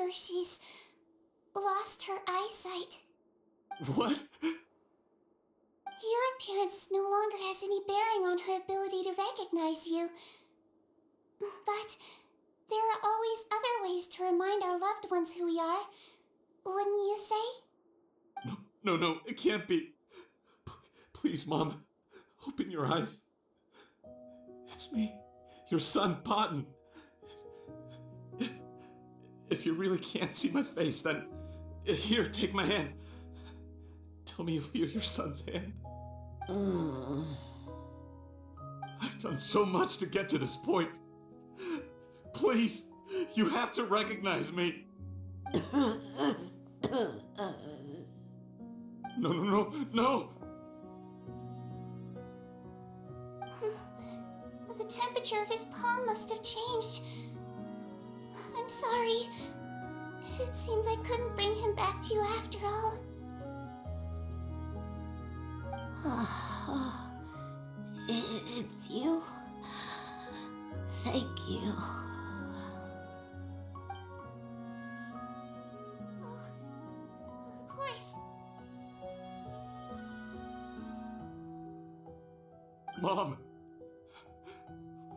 sure she's lost her eyesight. What? Your appearance no longer has any bearing on her ability to recognize you. But there are always other ways to remind our loved ones who we are, wouldn't you say? No, it can't be. Please, Mom, open your eyes. It's me, your son, Potton. If you really can't see my face, then here, take my hand. Tell me you feel your son's hand. I've done so much to get to this point. Please, you have to recognize me. No. The temperature of his palm must have changed. I'm sorry. It seems I couldn't bring him back to you after all. It's you. Thank you. Of course. Mom,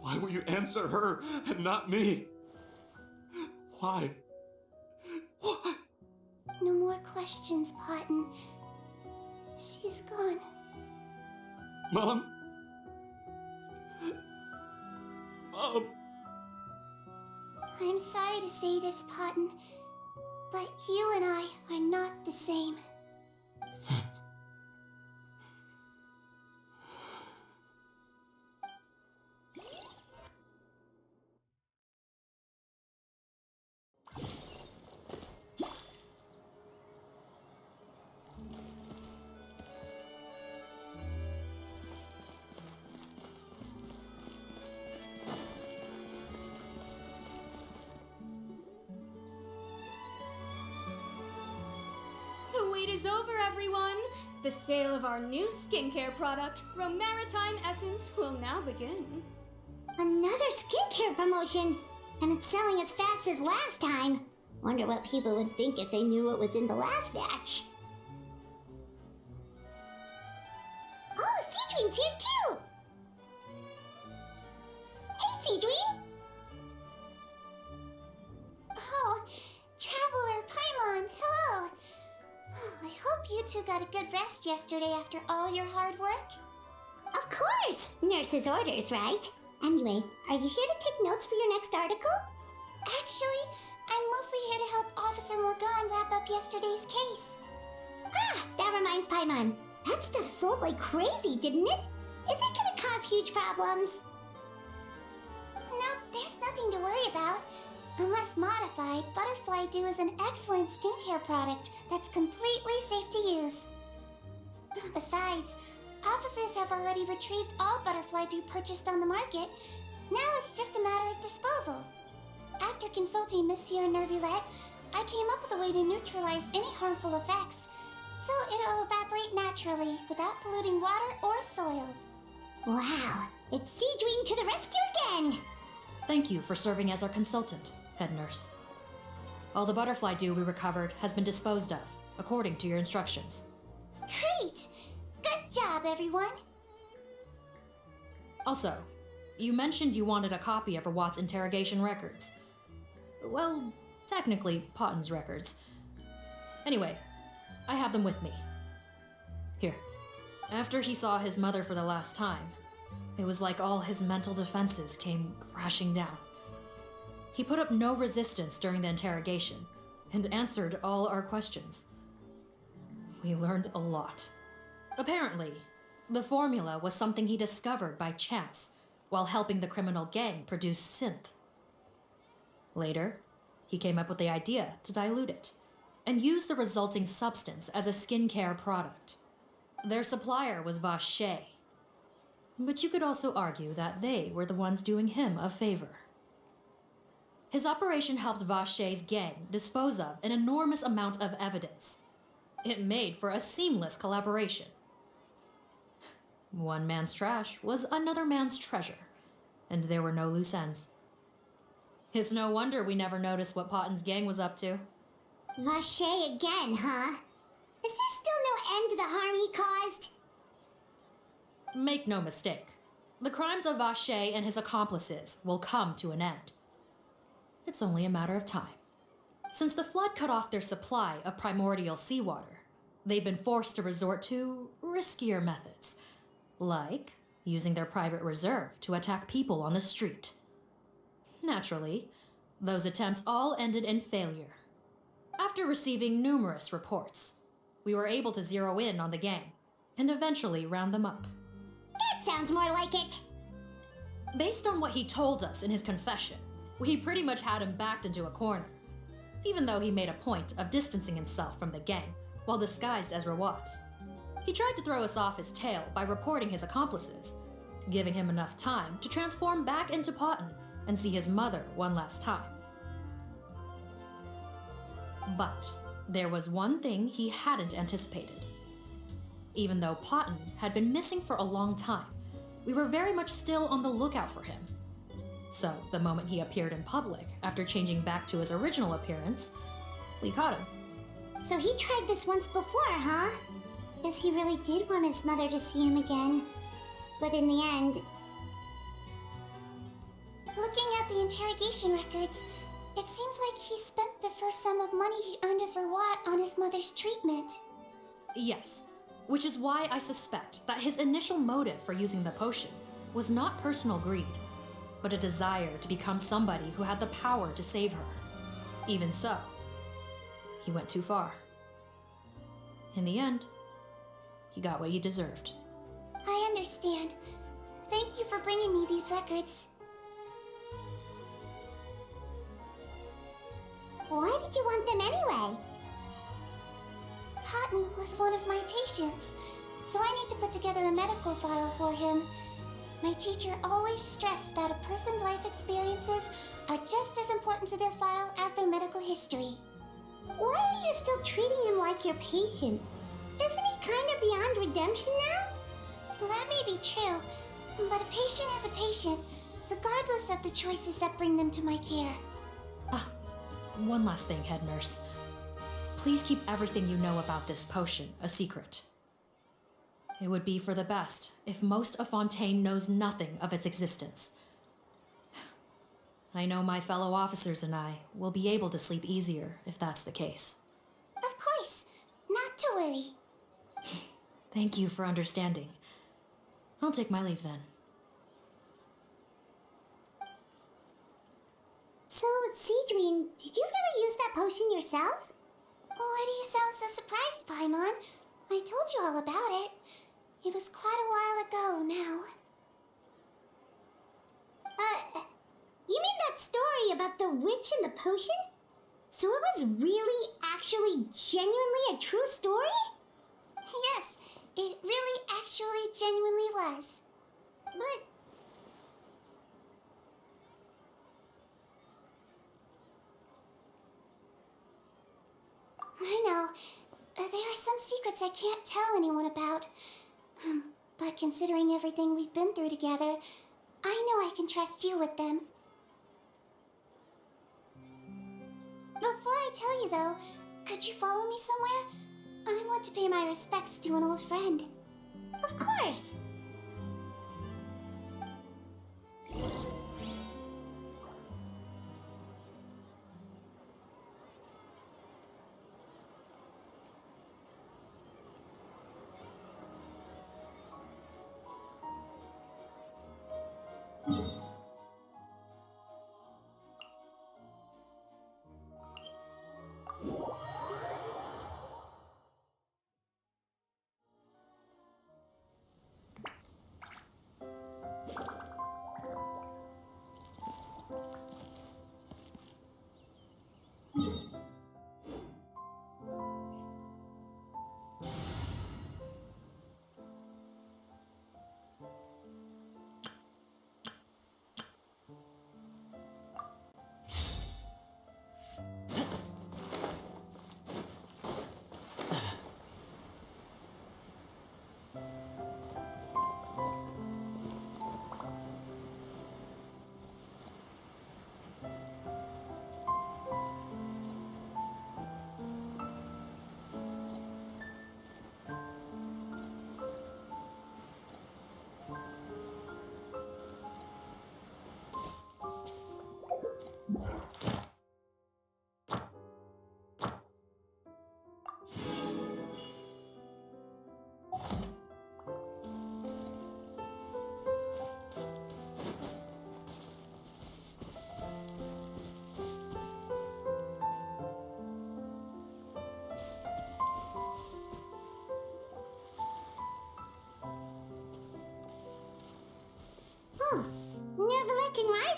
why will you answer her and not me? Why? No more questions, Potton. She's gone. Mom? I'm sorry to say this, Potton, but you and I are not the same. The wait is over, everyone! The sale of our new skincare product, Romaritime Essence, will now begin. Another skincare promotion! And it's selling as fast as last time. Wonder what people would think if they knew what was in the last batch. Oh, Sigewinne's here too! Hey, Sigewinne! Oh, Traveler Paimon, hello! I hope you two got a good rest yesterday after all your hard work. Of course! Nurse's orders, right? Anyway, are you here to take notes for your next article? Actually, I'm mostly here to help Officer Morgan wrap up yesterday's case. Ah, that reminds Paimon. That stuff sold like crazy, didn't it? Is it gonna cause huge problems? No, there's nothing to worry about. Unless modified, Butterfly Dew is an excellent skincare product that's completely safe to use. Besides, officers have already retrieved all Butterfly Dew purchased on the market. Now it's just a matter of disposal. After consulting Monsieur Nervulette, I came up with a way to neutralize any harmful effects, so it'll evaporate naturally without polluting water or soil. Wow, it's Sigewinne to the rescue again! Thank you for serving as our consultant, head nurse. All the butterfly dew we recovered has been disposed of, according to your instructions. Great! Good job, everyone! Also, you mentioned you wanted a copy of Watt's interrogation records. Well, technically, Potton's records. Anyway, I have them with me. Here. After he saw his mother for the last time, it was like all his mental defenses came crashing down. He put up no resistance during the interrogation and answered all our questions. We learned a lot. Apparently, the formula was something he discovered by chance while helping the criminal gang produce synth. Later, he came up with the idea to dilute it and use the resulting substance as a skincare product. Their supplier was Vache, but you could also argue that they were the ones doing him a favor. His operation helped Vache's gang dispose of an enormous amount of evidence. It made for a seamless collaboration. One man's trash was another man's treasure, and there were no loose ends. It's no wonder we never noticed what Potten's gang was up to. Vache again, huh? Is there still no end to the harm he caused? Make no mistake. The crimes of Vache and his accomplices will come to an end. It's only a matter of time. Since the flood cut off their supply of primordial seawater, they've been forced to resort to riskier methods, like using their private reserve to attack people on the street. Naturally, those attempts all ended in failure. After receiving numerous reports, we were able to zero in on the gang and eventually round them up. That sounds more like it. Based on what he told us in his confession, we pretty much had him backed into a corner, even though he made a point of distancing himself from the gang while disguised as Rawat. He tried to throw us off his tail by reporting his accomplices, giving him enough time to transform back into Potten and see his mother one last time. But there was one thing he hadn't anticipated. Even though Potten had been missing for a long time, we were very much still on the lookout for him. So the moment he appeared in public after changing back to his original appearance, we caught him. So he tried this once before, huh? Guess he really did want his mother to see him again. But in the end... Looking at the interrogation records, it seems like he spent the first sum of money he earned as reward on his mother's treatment. Yes, which is why I suspect that his initial motive for using the potion was not personal greed, but a desire to become somebody who had the power to save her. Even so, he went too far. In the end, he got what he deserved. I understand. Thank you for bringing me these records. Why did you want them anyway? Potten was one of my patients, so I need to put together a medical file for him. My teacher always stressed that a person's life experiences are just as important to their file as their medical history. Why are you still treating him like your patient? Isn't he kind of beyond redemption now? That may be true, but a patient is a patient, regardless of the choices that bring them to my care. One last thing, head nurse. Please keep everything you know about this potion a secret. It would be for the best if most of Fontaine knows nothing of its existence. I know my fellow officers and I will be able to sleep easier if that's the case. Of course, not to worry. Thank you for understanding. I'll take my leave then. So, Sigewinne, did you really use that potion yourself? Why do you sound so surprised, Paimon? I told you all about it. It was quite a while ago now. You mean that story about the witch and the potion? So it was really, actually, genuinely a true story? Yes, it really actually genuinely was. But... I know. There are some secrets I can't tell anyone about. But considering everything we've been through together, I know I can trust you with them. Before I tell you though, could you follow me somewhere? I want to pay my respects to an old friend. Of course!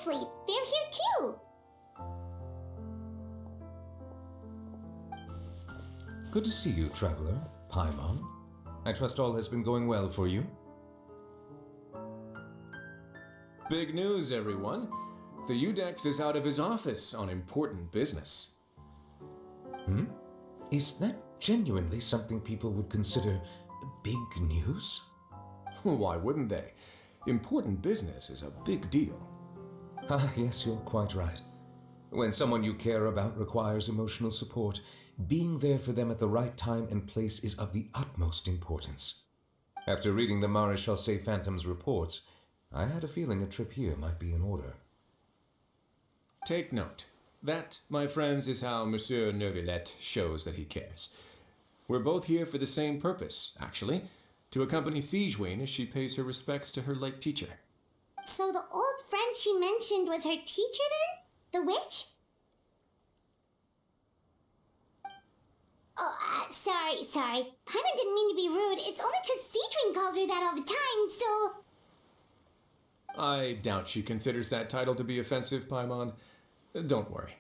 Honestly, they're here too. Good to see you, traveler. Paimon. I trust all has been going well for you. Big news, everyone. The Udex is out of his office on important business. Is that genuinely something people would consider big news? Why wouldn't they? Important business is a big deal. Ah, yes, you're quite right. When someone you care about requires emotional support, being there for them at the right time and place is of the utmost importance. After reading the Maréchal Phantom's reports, I had a feeling a trip here might be in order. Take note. That, my friends, is how Monsieur Neuvillette shows that he cares. We're both here for the same purpose, actually, to accompany Sigewinne as she pays her respects to her late teacher. So the old friend she mentioned was her teacher then? The witch? Oh, sorry. Paimon didn't mean to be rude. It's only because Sigewinne calls her that all the time, so... I doubt she considers that title to be offensive, Paimon. Don't worry.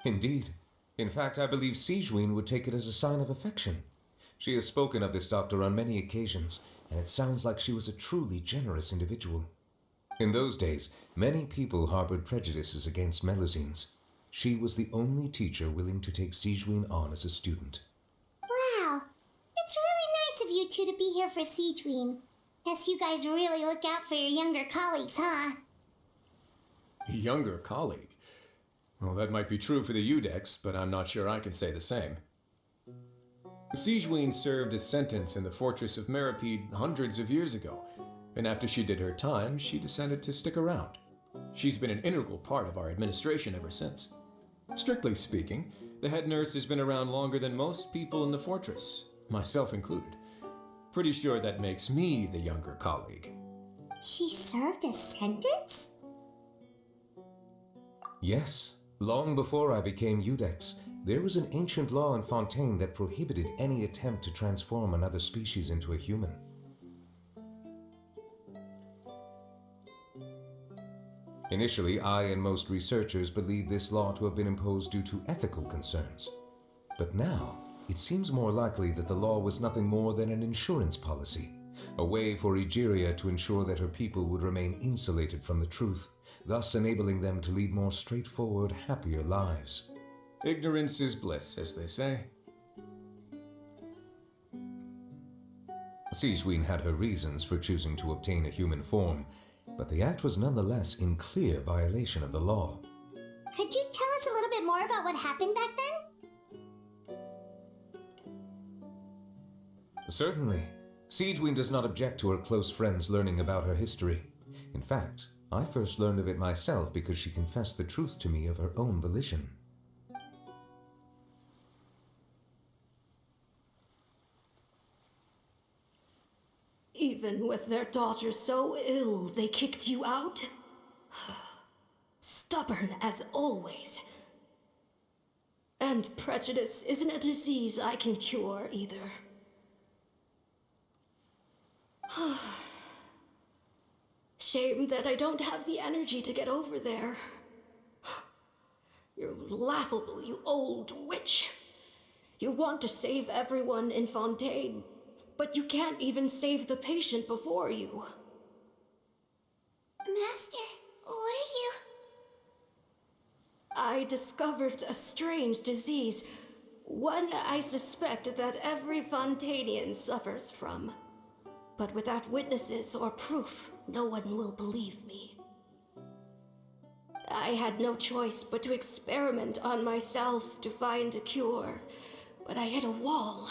Indeed. In fact, I believe Sigewinne would take it as a sign of affection. She has spoken of this doctor on many occasions, and it sounds like she was a truly generous individual. In those days, many people harbored prejudices against Melusines. She was the only teacher willing to take Sigewinne on as a student. Wow. It's really nice of you two to be here for Sigewinne. Guess you guys really look out for your younger colleagues, huh? Younger colleague? Well, that might be true for the Udex, but I'm not sure I can say the same. Sigewinne served a sentence in the fortress of Meripede hundreds of years ago, and after she did her time, she decided to stick around. She's been an integral part of our administration ever since. Strictly speaking, the head nurse has been around longer than most people in the fortress, myself included. Pretty sure that makes me the younger colleague. She served a sentence? Yes. Long before I became Udex, there was an ancient law in Fontaine that prohibited any attempt to transform another species into a human. Initially, I and most researchers believed this law to have been imposed due to ethical concerns. But now, it seems more likely that the law was nothing more than an insurance policy, a way for Egeria to ensure that her people would remain insulated from the truth, thus enabling them to lead more straightforward, happier lives. Ignorance is bliss, as they say. Sigewinne had her reasons for choosing to obtain a human form, but the act was nonetheless in clear violation of the law. Could you tell us a little bit more about what happened back then? Certainly. Sigewinne does not object to her close friends learning about her history. In fact, I first learned of it myself because she confessed the truth to me of her own volition. Even with their daughter so ill, they kicked you out? Stubborn as always. And prejudice isn't a disease I can cure either. Shame that I don't have the energy to get over there. You're laughable, you old witch. You want to save everyone in Fontaine, but you can't even save the patient before you. Master, what are you... I discovered a strange disease, one I suspect that every Fontainian suffers from. But without witnesses or proof, no one will believe me. I had no choice but to experiment on myself to find a cure, but I hit a wall.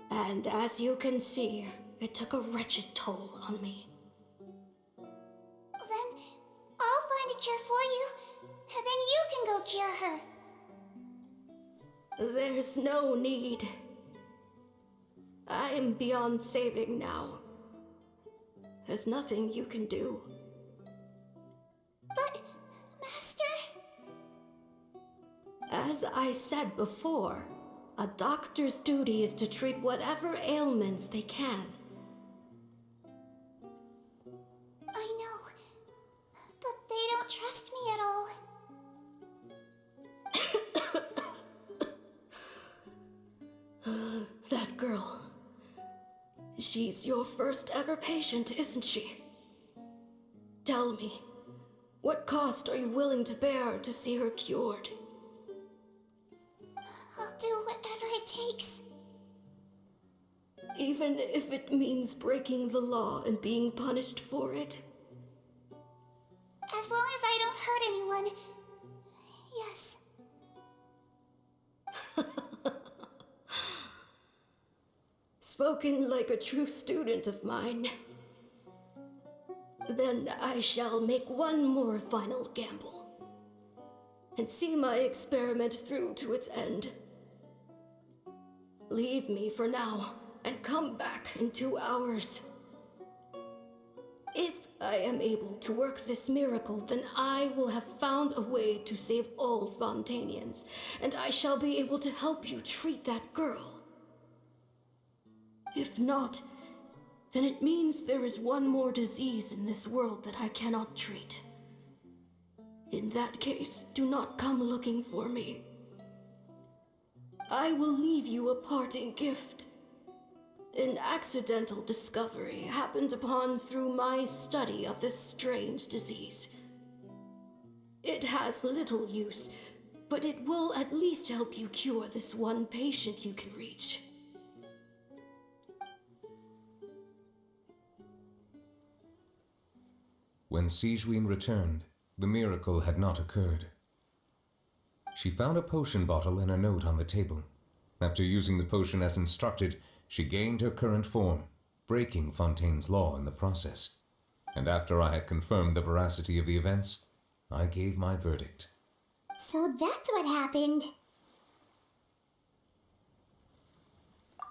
And as you can see, it took a wretched toll on me. Then I'll find a cure for you, and then you can go cure her. There's no need. I am beyond saving now. There's nothing you can do. But, Master... As I said before, a doctor's duty is to treat whatever ailments they can. I know. She's your first ever patient, isn't she? Tell me, what cost are you willing to bear to see her cured? I'll do whatever it takes. Even if it means breaking the law and being punished for it? As long as I don't hurt anyone. Yes. Spoken like a true student of mine. Then I shall make one more final gamble. And see my experiment through to its end. Leave me for now, and come back in 2 hours. If I am able to work this miracle, then I will have found a way to save all Fontanians, and I shall be able to help you treat that girl. If not, then it means there is one more disease in this world that I cannot treat. In that case, do not come looking for me. I will leave you a parting gift. An accidental discovery happened upon through my study of this strange disease. It has little use, but it will at least help you cure this one patient you can reach. When Sigewinne returned, the miracle had not occurred. She found a potion bottle and a note on the table. After using the potion as instructed, she gained her current form, breaking Fontaine's law in the process. And after I had confirmed the veracity of the events, I gave my verdict. So that's what happened.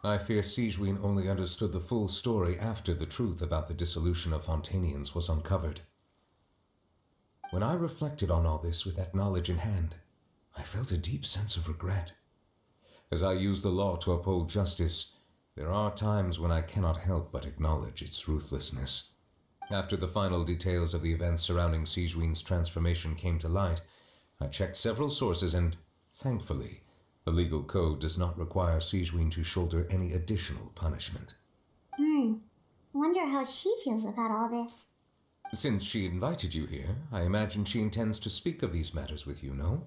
I fear Sigewinne only understood the full story after the truth about the dissolution of Fontanians was uncovered. When I reflected on all this with that knowledge in hand, I felt a deep sense of regret. As I use the law to uphold justice, there are times when I cannot help but acknowledge its ruthlessness. After the final details of the events surrounding Sigewinne's transformation came to light, I checked several sources and, thankfully, the legal code does not require Sigewinne to shoulder any additional punishment. Wonder how she feels about all this. Since she invited you here, I imagine she intends to speak of these matters with you, no?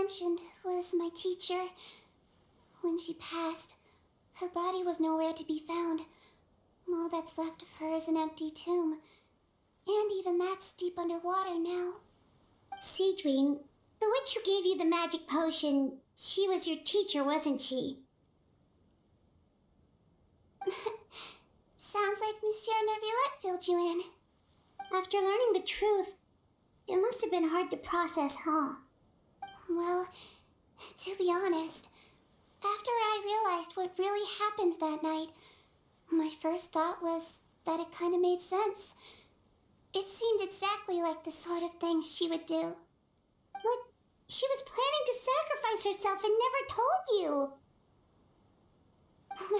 mentioned was my teacher. When she passed, her body was nowhere to be found. All that's left of her is an empty tomb. And even that's deep underwater now. Sigewinne, the witch who gave you the magic potion, she was your teacher, wasn't she? Sounds like Monsieur Neuvillette filled you in. After learning the truth, it must have been hard to process, huh? Well, to be honest, after I realized what really happened that night, my first thought was that it kind of made sense. It seemed exactly like the sort of thing she would do. But she was planning to sacrifice herself and never told you.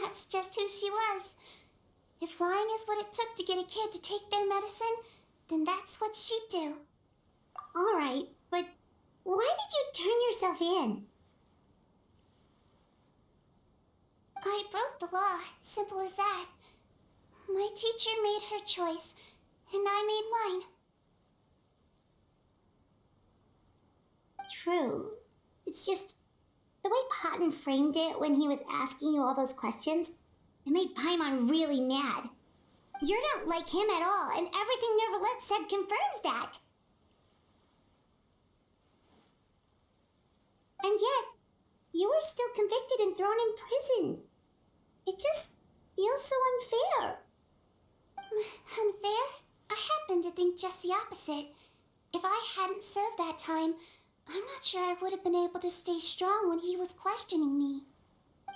That's just who she was. If lying is what it took to get a kid to take their medicine, then that's what she'd do. All right, but why did you turn yourself in? I broke the law, simple as that. My teacher made her choice, and I made mine. True. It's just the way Potton framed it when he was asking you all those questions, it made Paimon really mad. You're not like him at all, and everything Neuvillette said confirms that. And yet, you were still convicted and thrown in prison. It just feels so unfair. Unfair? I happen to think just the opposite. If I hadn't served that time, I'm not sure I would have been able to stay strong when he was questioning me.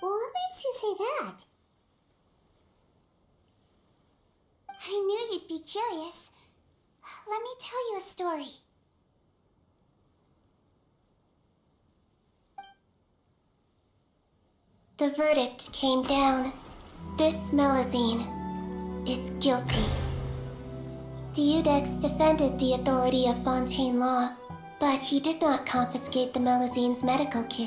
Well, what makes you say that? I knew you'd be curious. Let me tell you a story. The verdict came down. This Melusine is guilty. Deudex defended the authority of Fontaine law, but he did not confiscate the Melusine's medical kit.